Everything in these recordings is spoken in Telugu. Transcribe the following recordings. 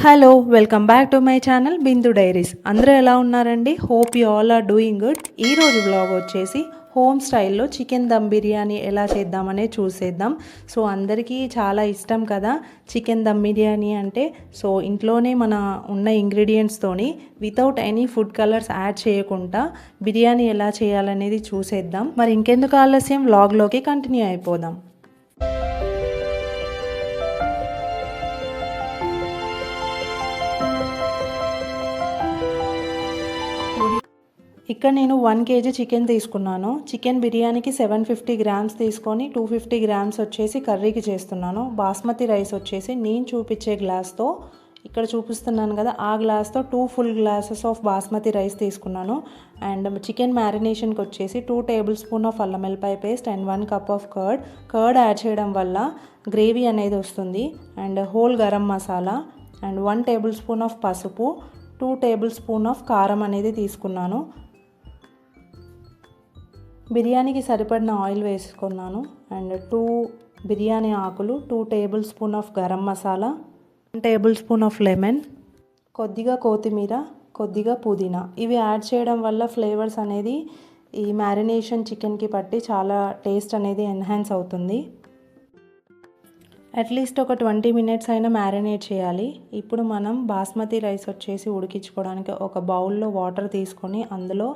Hello welcome back to my channel Bindu Diaries. అందరూ ఎలా ఉన్నారండి? Hope you all are doing good. ఈరోజు బ్లాగ్ వచ్చేసి హోమ్ స్టైల్లో చికెన్ దమ్ బిర్యానీ ఎలా చేద్దామనే చూసేద్దాం. సో అందరికీ చాలా ఇష్టం కదా చికెన్ దమ్ బిర్యానీ అంటే. సో ఇంట్లోనే మన ఉన్న ఇంగ్రీడియంట్స్తోని without any food colours add చేయకుండా బిర్యానీ ఎలా చేయాలనేది చూసేద్దాం. మరి ఇంకెందుకు ఆలస్యం, వ్లాగ్లోకి కంటిన్యూ అయిపోదాం. ఇక్కడ నేను 1 kg చికెన్ తీసుకున్నాను. చికెన్ బిర్యానీకి 750 గ్రామ్స్ తీసుకొని 250 గ్రామ్స్ వచ్చేసి కర్రీకి చేస్తున్నాను. బాస్మతి రైస్ వచ్చేసి నేను చూపించే గ్లాస్తో, ఇక్కడ చూపిస్తున్నాను కదా ఆ గ్లాస్తో 2 full glasses of basmati rice తీసుకున్నాను. అండ్ చికెన్ మ్యారినేషన్కి వచ్చేసి 2 టేబుల్ స్పూన్ ఆఫ్ అల్లం వెల్లిపాయ paste and 1 cup of curd add చేయడం వల్ల గ్రేవీ అనేది వస్తుంది. And whole garam masala and 1 table spoon of పసుపు, 2 టేబుల్ స్పూన్ ఆఫ్ కారం అనేది తీసుకున్నాను. బిర్యానీకి సరిపడిన ఆయిల్ వేసుకున్నాను. అండ్ 2 బిర్యానీ ఆకులు, 2 table spoon of garam masala, 1 table spoon of lemon, కొద్దిగా కొత్తిమీర, కొద్దిగా పుదీనా. ఇవి యాడ్ చేయడం వల్ల ఫ్లేవర్స్ అనేది ఈ మ్యారినేషన్ చికెన్కి పట్టి చాలా టేస్ట్ అనేది ఎన్హాన్స్ అవుతుంది. అట్లీస్ట్ ఒక 20 మినిట్స్ అయినా మ్యారినేట్ చేయాలి. ఇప్పుడు మనం బాస్మతి రైస్ వచ్చేసి ఉడికించుకోవడానికి ఒక బౌల్లో వాటర్ తీసుకొని అందులో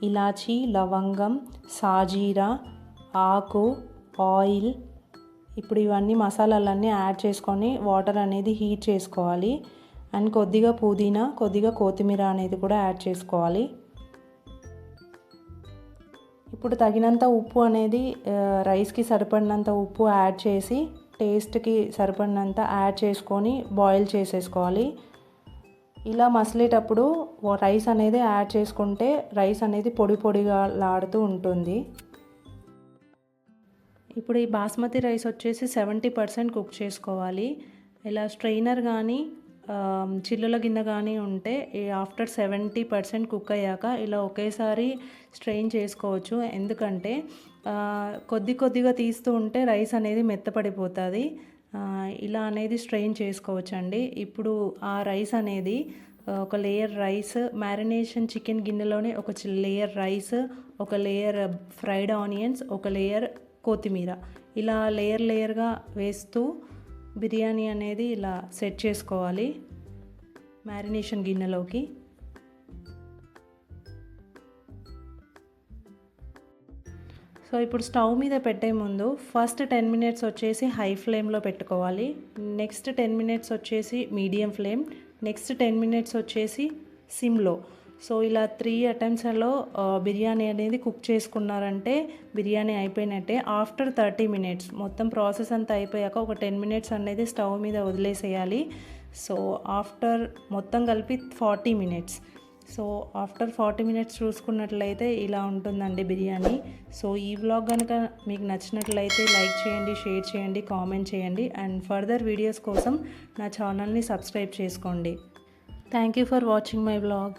ఇలాచీ, లవంగం, సాజీరా, ఆకు, ఆయిల్, ఇప్పుడు ఇవన్నీ మసాలాలన్నీ యాడ్ చేసుకొని వాటర్ అనేది హీట్ చేసుకోవాలి. అండ్ కొద్దిగా పుదీనా, కొద్దిగా కొత్తిమీర అనేది కూడా యాడ్ చేసుకోవాలి. ఇప్పుడు తగినంత ఉప్పు అనేది రైస్కి సరిపడినంత ఉప్పు యాడ్ చేసి టేస్ట్కి సరిపడినంత యాడ్ చేసుకొని బాయిల్ చేసేసుకోవాలి. ఇలా మసిలేటప్పుడు రైస్ అనేది యాడ్ చేసుకుంటే రైస్ అనేది పొడి పొడిగా లాడుతూ ఉంటుంది. ఇప్పుడు ఈ బాస్మతి రైస్ వచ్చేసి 70% కుక్ చేసుకోవాలి. ఇలా స్ట్రెయినర్ కానీ చిల్లుల గిన్నె కానీ ఉంటే ఆఫ్టర్ 70% కుక్ అయ్యాక ఇలా ఒకేసారి స్ట్రెయిన్ చేసుకోవచ్చు. ఎందుకంటే కొద్దిగా తీస్తూ ఉంటే రైస్ అనేది మెత్తపడిపోతుంది. ఇలా అనేది స్ట్రెయిన్ చేసుకోవచ్చు అండి. ఇప్పుడు ఆ రైస్ అనేది ఒక లేయర్ రైస్, మ్యారినేషన్ చికెన్ గిన్నెలోనే ఒక లేయర్ రైస్, ఒక లేయర్ ఫ్రైడ్ ఆనియన్స్, ఒక లేయర్ కొత్తిమీర, ఇలా లేయర్గా వేస్తూ బిర్యానీ అనేది ఇలా సెట్ చేసుకోవాలి మ్యారినేషన్ గిన్నెలోకి. సో ఇప్పుడు స్టవ్ మీద పెట్టే ముందు ఫస్ట్ 10 మినిట్స్ వచ్చేసి హై ఫ్లేమ్లో పెట్టుకోవాలి. నెక్స్ట్ 10 మినిట్స్ వచ్చేసి మీడియం ఫ్లేమ్, నెక్స్ట్ 10 మినిట్స్ వచ్చేసి సిమ్లో. సో ఇలా 3 అటెంప్ట్స్లో బిర్యానీ అనేది కుక్ చేసుకున్నారంటే బిర్యానీ అయిపోయినట్టే. ఆఫ్టర్ 30 మినిట్స్ మొత్తం ప్రాసెస్ అంతా అయిపోయాక ఒక 10 మినిట్స్ అనేది స్టవ్ మీద వదిలేసేయాలి. సో ఆఫ్టర్ మొత్తం కలిపి 40 మినిట్స్. సో ఆఫ్టర్ 40 మినిట్స్ చూసుకున్నట్లయితే ఇలా ఉంటుందండి బిర్యానీ. సో ఈ వ్లాగ్ కనుక మీకు నచ్చినట్లయితే లైక్ చేయండి, షేర్ చేయండి, కామెంట్ చేయండి. అండ్ ఫర్దర్ వీడియోస్ కోసం నా ఛానల్ని సబ్స్క్రైబ్ చేసుకోండి. Thank you for watching my vlog.